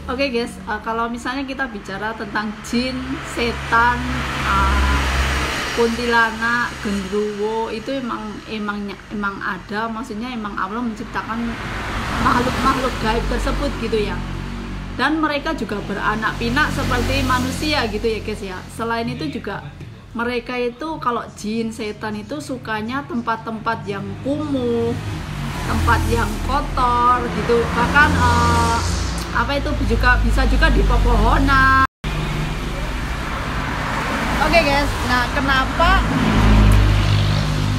Oke guys, kalau misalnya kita bicara tentang jin, setan, kuntilanak, genderuwo, itu emang ada, maksudnya emang Allah menciptakan makhluk-makhluk gaib tersebut gitu ya. Dan mereka juga beranak pinak seperti manusia gitu ya guys ya. Selain itu juga mereka itu kalau jin, setan itu sukanya tempat-tempat yang kumuh, tempat yang kotor gitu. Bahkan itu juga bisa juga di pepohonan. Oke guys, nah kenapa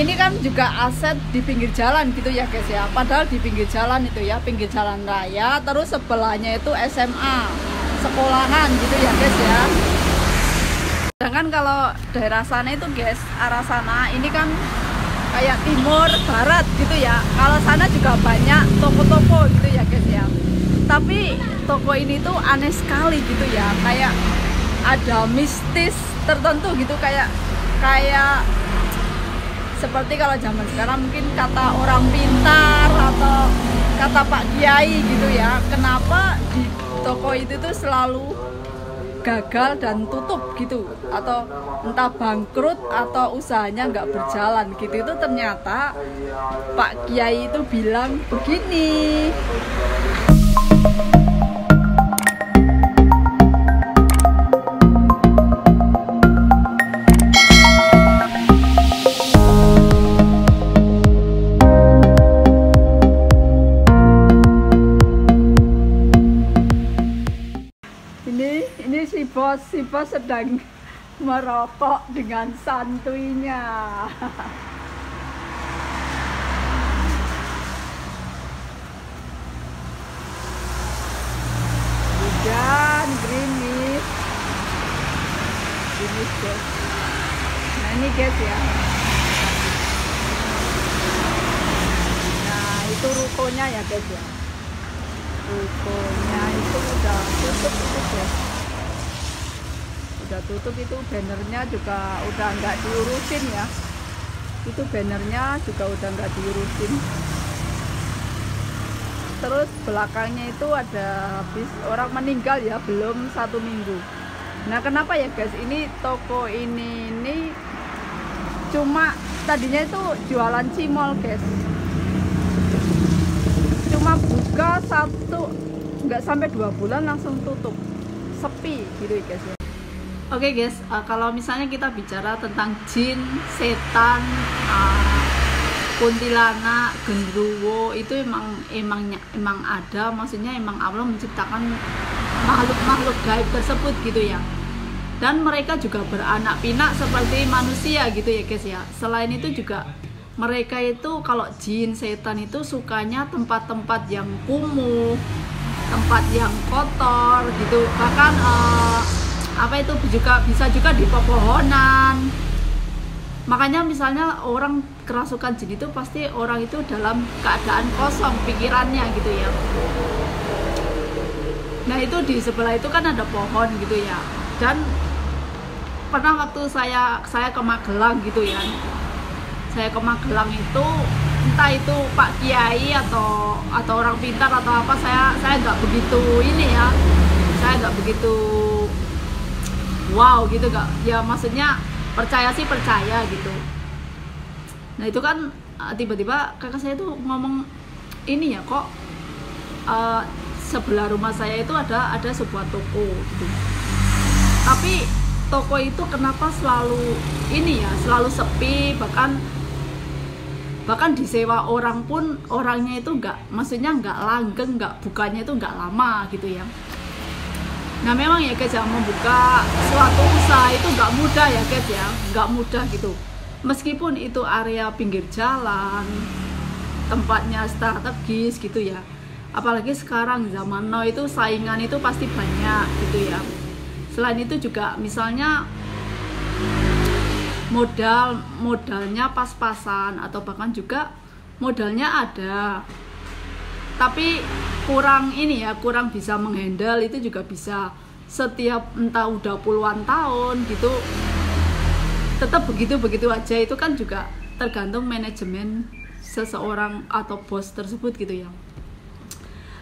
ini kan juga aset di pinggir jalan gitu ya guys ya. Padahal di pinggir jalan itu ya, pinggir jalan raya, terus sebelahnya itu SMA, sekolahan gitu ya guys ya. Sedangkan kalau daerah sana itu guys, arah sana ini kan kayak timur barat gitu ya. Kalau sana juga banyak toko-toko gitu ya guys ya. Tapi toko ini tuh aneh sekali gitu ya, kayak ada mistis tertentu gitu, kayak seperti kalau zaman sekarang mungkin kata orang pintar atau kata Pak Kiai gitu ya. Kenapa di toko itu tuh selalu gagal dan tutup gitu, atau entah bangkrut atau usahanya nggak berjalan gitu. Itu ternyata Pak Kiai itu bilang begini. Si bos sedang merokok dengan santuinya. Hujan gerimis guys. Nah ini guys ya. Nah itu rukonya ya guys ya. Rukonya itu udah tutup itu guys. Udah tutup, itu bannernya juga udah nggak diurusin ya. Itu bannernya juga udah nggak diurusin. Terus belakangnya itu ada habis orang meninggal ya, belum 1 minggu. Nah kenapa ya guys, ini toko ini cuma tadinya itu jualan cimol guys, cuma buka nggak sampai 2 bulan langsung tutup, sepi gitu ya guys ya. Oke guys, kalau misalnya kita bicara tentang jin, setan, kuntilanak, genderuwo, itu emang ada, maksudnya emang Allah menciptakan makhluk-makhluk gaib tersebut gitu ya. Dan mereka juga beranak pinak seperti manusia gitu ya guys ya. Selain itu juga mereka itu kalau jin, setan itu sukanya tempat-tempat yang kumuh, tempat yang kotor gitu. Bahkan itu juga bisa juga di pepohonan. Makanya misalnya orang kerasukan jin itu pasti orang itu dalam keadaan kosong pikirannya gitu ya. Nah itu di sebelah itu kan ada pohon gitu ya. Dan pernah waktu saya ke Magelang gitu ya, saya ke Magelang itu entah itu Pak Kiai atau orang pintar atau apa, saya nggak begitu ini ya, saya nggak begitu wow gitu, gak ya, maksudnya percaya sih percaya gitu. Nah itu kan tiba-tiba kakak saya tuh ngomong ini ya, kok sebelah rumah saya itu ada sebuah toko gitu, tapi toko itu kenapa selalu ini ya, selalu sepi, bahkan disewa orang pun orangnya itu maksudnya nggak langgeng, bukanya itu nggak lama gitu ya. Nah memang ya guys ya, membuka suatu usaha itu nggak mudah ya guys ya, nggak mudah gitu. Meskipun itu area pinggir jalan, tempatnya strategis gitu ya. Apalagi sekarang zaman now itu saingan itu pasti banyak gitu ya. Selain itu juga misalnya modalnya pas-pasan, atau bahkan juga modalnya ada, tapi kurang ini ya, kurang bisa menghandle. Itu juga bisa setiap entah udah puluhan tahun gitu tetap begitu aja. Itu kan juga tergantung manajemen seseorang atau bos tersebut gitu ya.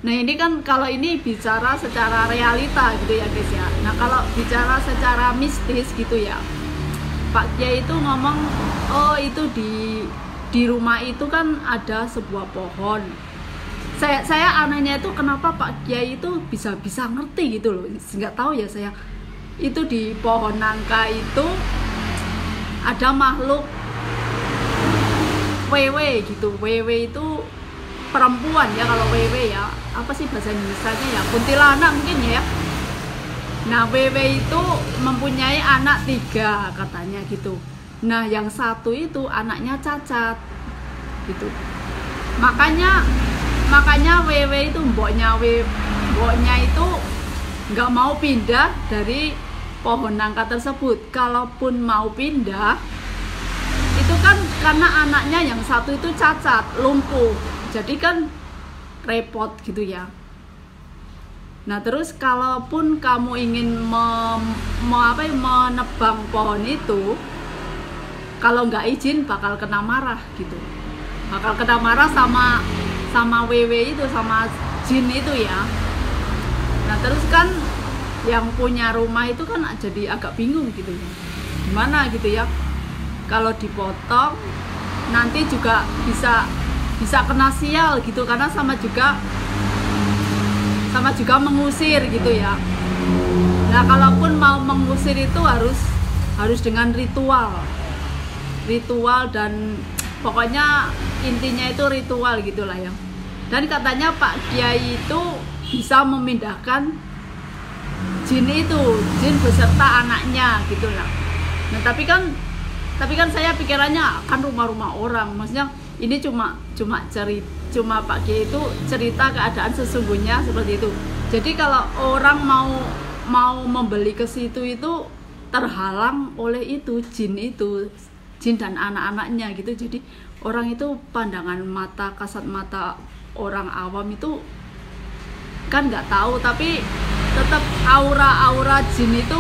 Nah ini kan kalau ini bicara secara realita gitu ya guys ya. Nah kalau bicara secara mistis gitu ya, Pak Kiai itu ngomong, oh itu di rumah itu kan ada sebuah pohon. Saya anehnya itu kenapa Pak Kiai itu bisa ngerti gitu loh. Nggak tahu ya saya. Itu di pohon nangka itu ada makhluk wewe gitu. Wewe itu perempuan ya, kalau wewe ya. Apa sih bahasa Indonesianya ya? Kuntilanak mungkin ya. Nah, wewe itu mempunyai anak 3 katanya gitu. Nah, yang satu itu anaknya cacat gitu. Makanya wewe itu mboknya itu nggak mau pindah dari pohon nangka tersebut. Kalaupun mau pindah, itu kan karena anaknya yang satu itu cacat, lumpuh. Jadi kan repot gitu ya. Nah terus kalaupun kamu ingin menebang pohon itu, kalau nggak izin bakal kena marah gitu. Bakal kena marah sama wewe itu, sama jin itu ya. Nah terus kan yang punya rumah itu kan jadi agak bingung gitu ya. Gimana gitu ya? Kalau dipotong nanti juga bisa kena sial gitu, karena sama juga mengusir gitu ya. Nah kalaupun mau mengusir itu harus dengan ritual dan pokoknya intinya itu ritual gitulah ya. Dan katanya Pak Kiai itu bisa memindahkan jin beserta anaknya gitulah. Nah tapi kan saya pikirannya kan rumah-rumah orang, maksudnya ini cuma Pak Kiai itu cerita keadaan sesungguhnya seperti itu. Jadi kalau orang mau membeli ke situ itu terhalang oleh itu jin dan anak-anaknya gitu. Jadi orang itu pandangan mata, kasat mata orang awam itu kan nggak tahu, tapi tetap aura jin itu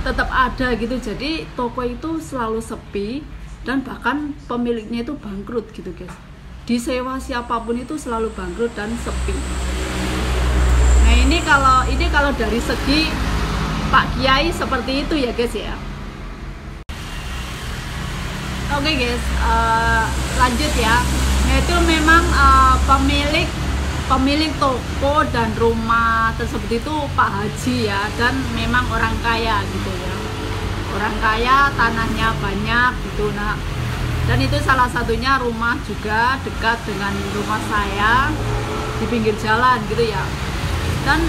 tetap ada gitu. Jadi toko itu selalu sepi dan bahkan pemiliknya itu bangkrut gitu guys. Disewa siapapun itu selalu bangkrut dan sepi. Nah ini kalau dari segi Pak Kiai seperti itu ya guys ya. Oke guys, lanjut ya. Nah itu memang pemilik toko dan rumah tersebut itu Pak Haji ya, dan memang orang kaya gitu ya. Orang kaya, tanahnya banyak gitu. Nah dan itu salah satunya rumah juga dekat dengan rumah saya di pinggir jalan gitu ya. Dan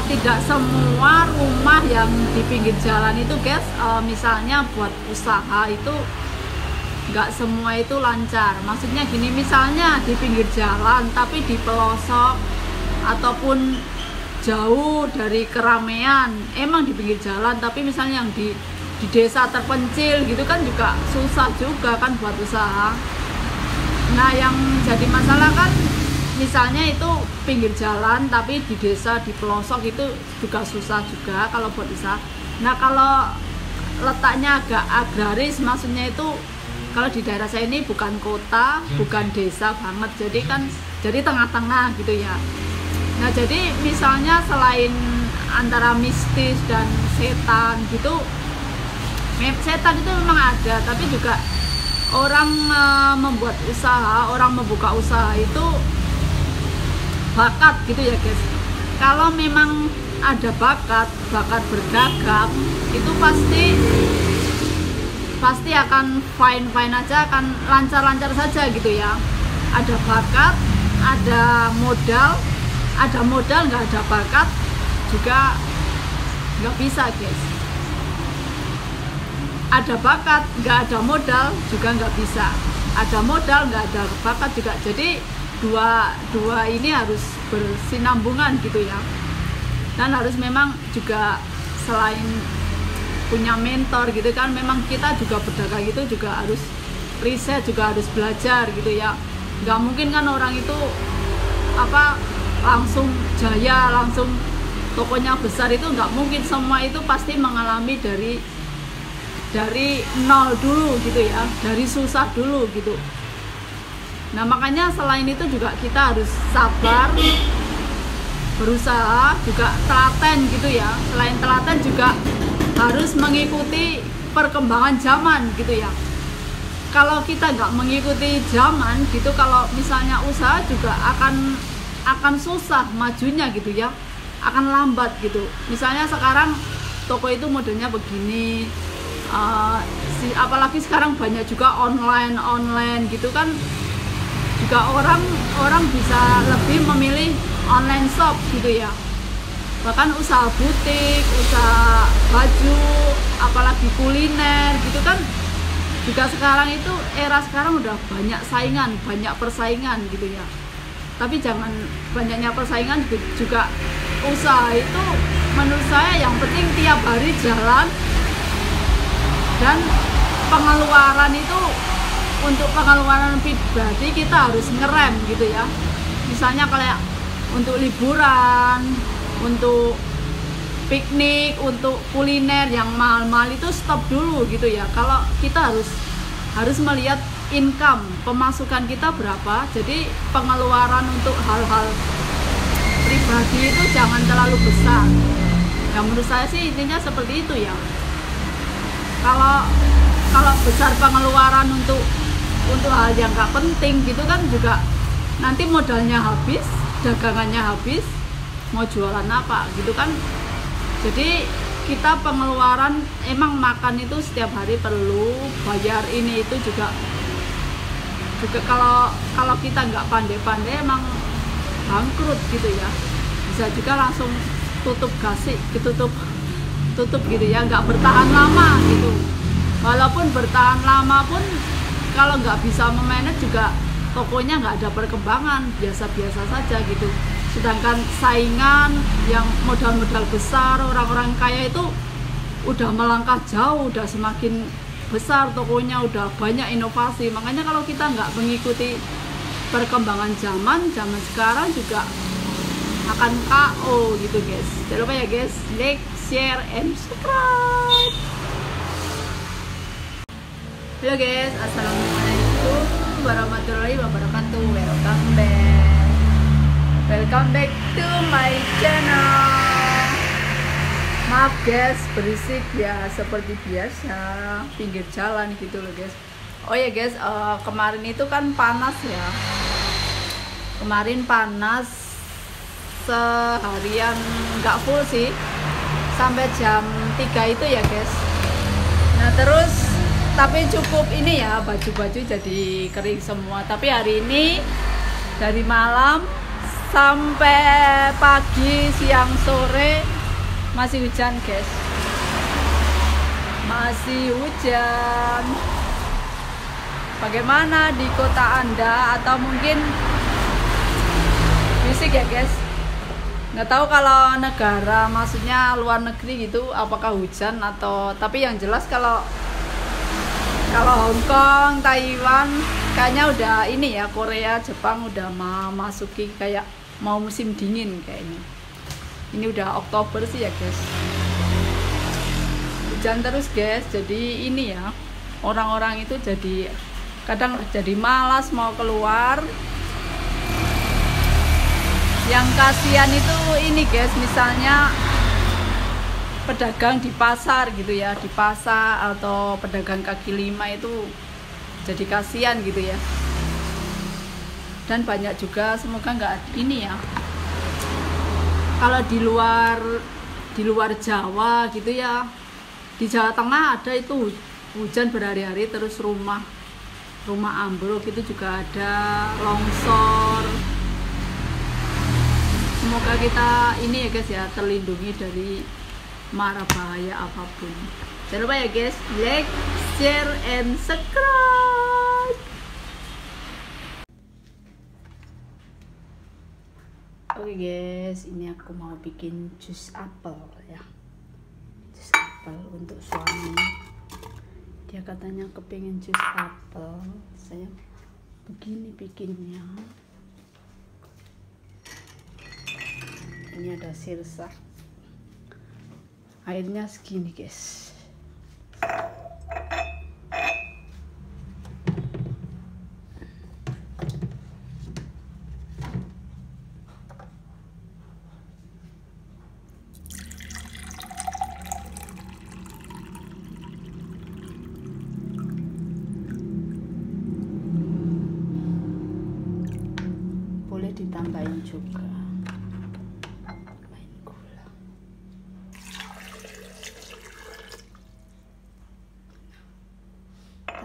tidak semua rumah yang di pinggir jalan itu guys, misalnya buat usaha itu nggak semua itu lancar. Maksudnya gini, misalnya di pinggir jalan tapi di pelosok ataupun jauh dari keramaian, emang di pinggir jalan, tapi misalnya yang di desa terpencil gitu kan juga susah juga kan buat usaha. Nah yang jadi masalah kan misalnya itu pinggir jalan tapi di desa, di pelosok itu juga susah juga kalau buat usaha. Nah kalau letaknya agak agraris, maksudnya itu kalau di daerah saya ini bukan kota, bukan desa banget, jadi tengah-tengah gitu ya. Nah jadi misalnya selain antara mistis dan setan gitu, setan itu memang ada, tapi juga orang membuat usaha, orang membuka usaha itu bakat gitu ya guys. Kalau memang ada bakat berdagang itu pasti akan fine aja, akan lancar saja gitu ya. Ada bakat, ada modal nggak ada bakat juga nggak bisa guys. Ada bakat nggak ada modal juga nggak bisa, ada modal nggak ada bakat juga. Jadi dua ini harus bersinambungan gitu ya. Dan harus memang juga selain punya mentor gitu kan, memang kita juga berdagang itu juga harus riset, juga harus belajar gitu ya. Nggak mungkin kan orang itu langsung jaya, langsung tokonya besar, itu nggak mungkin. Semua itu pasti mengalami dari nol dulu gitu ya, dari susah dulu gitu. Nah makanya selain itu juga kita harus sabar berusaha juga telaten gitu ya. Selain telaten juga harus mengikuti perkembangan zaman gitu ya. Kalau kita nggak mengikuti zaman gitu, kalau misalnya usaha juga akan susah majunya gitu ya, akan lambat gitu. Misalnya sekarang toko itu modelnya begini, apalagi sekarang banyak juga online gitu kan, juga orang bisa lebih memilih online shop gitu ya. Bahkan usaha butik, usaha baju, apalagi kuliner gitu kan, juga sekarang itu era sekarang udah banyak saingan, banyak persaingan gitu ya. Tapi jangan banyaknya persaingan juga usaha itu menurut saya yang penting tiap hari jalan, dan pengeluaran itu untuk pengeluaran pribadi kita harus ngerem gitu ya. Misalnya kayak untuk liburan, untuk piknik, untuk kuliner yang mahal-mahal itu stop dulu gitu ya. Kalau kita harus melihat income, pemasukan kita berapa, jadi pengeluaran untuk hal-hal pribadi itu jangan terlalu besar ya. Menurut saya sih intinya seperti itu ya. Kalau besar pengeluaran untuk hal yang gak penting gitu kan, juga nanti modalnya habis, dagangannya habis, mau jualan apa gitu kan. Jadi kita pengeluaran, emang makan itu setiap hari perlu, bayar ini itu juga kalau kita nggak pandai-pandai emang bangkrut gitu ya. Bisa juga langsung tutup gasik, tutup gitu ya, nggak bertahan lama gitu. Walaupun bertahan lama pun kalau nggak bisa memanage juga tokonya nggak ada perkembangan, biasa-biasa saja gitu. Sedangkan saingan yang modal-modal besar, orang-orang kaya itu udah melangkah jauh, udah semakin besar tokonya, udah banyak inovasi. Makanya kalau kita nggak mengikuti perkembangan zaman sekarang juga akan KO gitu guys. Jangan lupa ya guys, like, share, and subscribe. Halo guys, assalamualaikum warahmatullahi wabarakatuh. Welcome back to my channel. Maaf guys, berisik ya seperti biasa, pinggir jalan gitu loh guys. Oh ya guys, kemarin itu kan panas ya. Kemarin panas seharian, nggak full sih, sampai jam 3 itu ya guys. Nah terus, tapi cukup ini ya, baju-baju jadi kering semua. Tapi hari ini dari malam sampai pagi, siang, sore masih hujan guys, masih hujan. Bagaimana di kota Anda, atau mungkin bisik ya guys, nggak tahu kalau negara, maksudnya luar negeri gitu, apakah hujan atau, tapi yang jelas kalau Hong Kong, Taiwan kayaknya udah ini ya, Korea, Jepang udah masuki kayak mau musim dingin kayaknya. Ini udah Oktober sih ya guys, hujan terus guys. Jadi ini ya, orang-orang itu jadi kadang jadi malas mau keluar. Yang kasihan itu ini guys, misalnya pedagang di pasar gitu ya, di pasar atau pedagang kaki lima itu jadi kasihan gitu ya. Dan banyak juga, semoga nggak ini ya, kalau di luar Jawa gitu ya, di Jawa Tengah ada itu hujan berhari-hari, terus rumah ambruk, itu juga ada longsor. Semoga kita ini ya guys ya, terlindungi dari mara bahaya apapun. Jangan lupa ya guys, like, share, and subscribe. Oke guys, ini aku mau bikin jus apel ya. Jus apel untuk suami. Dia katanya kepingin jus apel. Saya begini bikinnya. Ini ada sirsa. Airnya segini guys.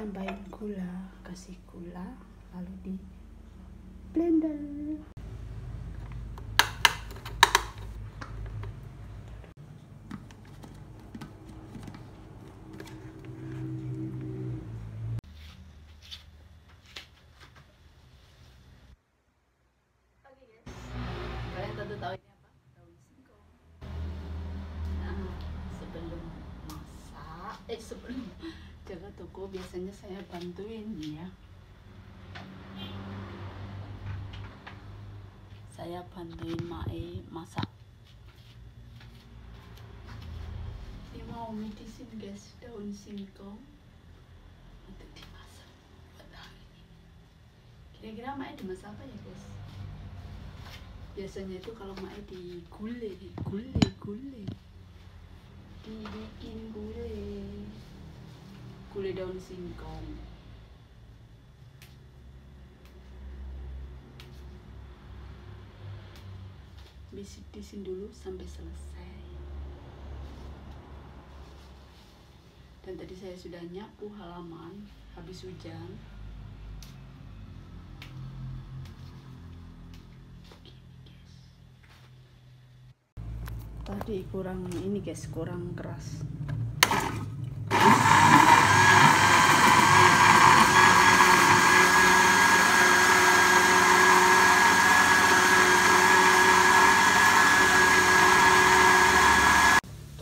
tambahin gula, kasih gula, lalu di blender. Kalian tentu tahu ini apa? Daun singkong. Nah, sebelum masak, sebelum jaga toko biasanya saya bantuin ya. Saya bantuin Mae masak. Ini mau mitisin guys, daun singkong untuk dimasak pada hari ini. Kira-kira Mae dimasak apa ya guys? Biasanya itu kalau Mae digule, dibikin gule daun singkong. Bisik-bisin dulu sampai selesai. Dan tadi saya sudah nyapu halaman habis hujan. Tadi kurang ini guys, kurang keras.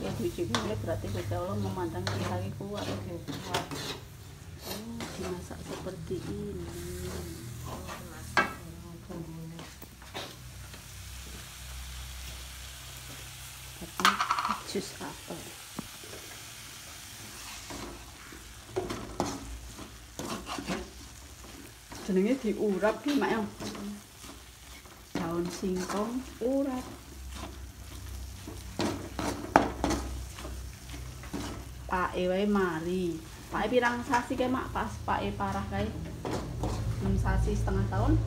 Ya juga berarti Gusti Allah memandang kita lagi kuat. Dimasak seperti ini. Jus apel. Jenenge diurap ki Mak. Daun singkong urap. Pake wae mari. Pake pirang sasi kae Mak, pas pake parah kae. 6 sasi setengah tahun.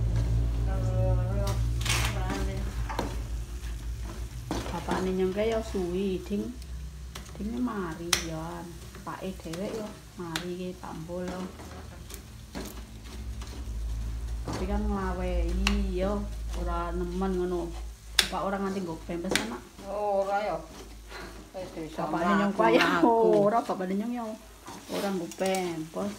Bapakne nyengke ya suwi, ding mari ya. Pake dhewek ya mari ki tambol. Tapi kan nglawehi ya, ora nemen ngono. Bapak ora nganti nggo pempes Mak. Ora ya. Bapakne nyong kaya ora, bapakne nyong ya ora nggo pempes.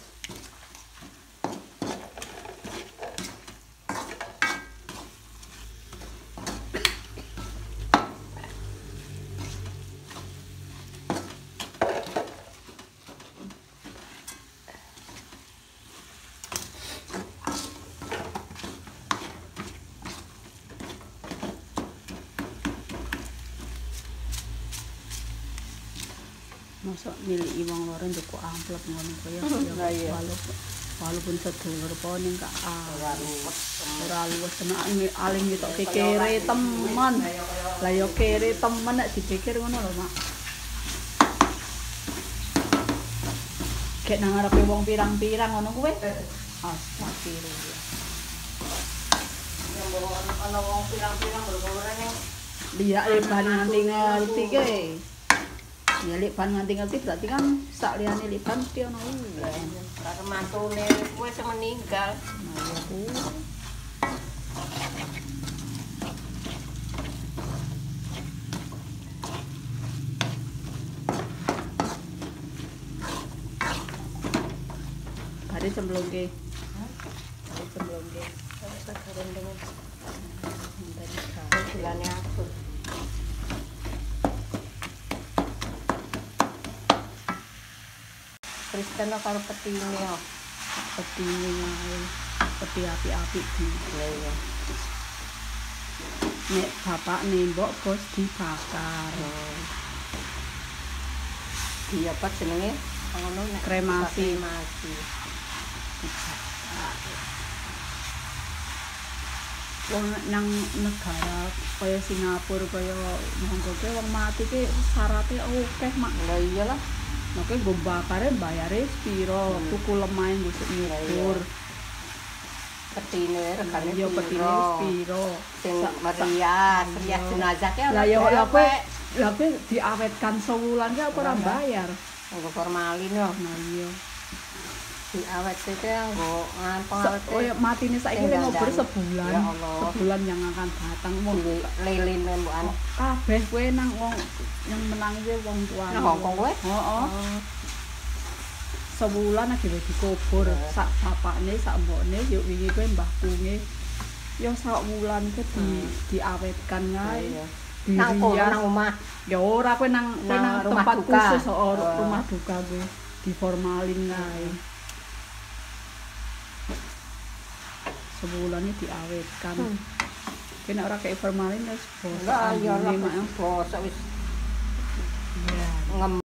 Masa milih wong loro njoko amplop ngono kaya walaupun sedulur po ning gak ora luwes tenan aling ngetokke kere temen. Lah ya kere temen nek dipikir ngono lho Mak. Gek nang ngarepe wong pirang-pirang ngono kuwi. Astagfirullah. Yang bawa ana wong pirang-pirang bergoreng. Dia ban nganti ngerti ke. Ya lek ban nganti ngerti berarti kan sak liyane lek ban mesti ono ulen. Karena mantune wis meninggal. Nah, ya ku. Hari cemplungke. Hari cemplungke. Sekarang dengan Tadi bulannya aku. Kristen karo petine yo. petine wae. Peti api-api di. Iya. Nek bapak nembok bos dibakar. Iya apa jenenge? Ngono nek Kremasi. Wong nang negara kaya Singapura kaya Hongkong wong mati ki syaratnya akeh Mak. Lah iyalah. Nek nggo bakare bayare piro, tuku lemahe nggo nyukur. Petine regane Ya petine piro. Sing merias jenazah ki Lah ya kowe diawetkan sewulan ki apa ora bayar. Nggo formalin yo. Nah iya. Diawet itu nggo ngampang awet. Oh ya matine saiki Tinggal ngobrol dan- sebulan. Ya Allah. Sebulan yang akan datang wong Lilin mbukan. kabeh kowe nang wong yang menang kuwi wong tuane. Nang Hongkong kowe? Heeh. Sebulan aja wis dikubur sak bapakne sak mbokne yo wingi kowe mbah kunge yo sak wulan ke diawetkan ngae. Iya. Nang kono nang omah. Ya ora kowe nang Nang rumah tempat duka. khusus Oh. rumah duka kowe diformalin ngae. Sebulannya diawetkan. Kena ora kayak formalin wis Enggak, ya ora mak. bosok wis. Iya. Ngem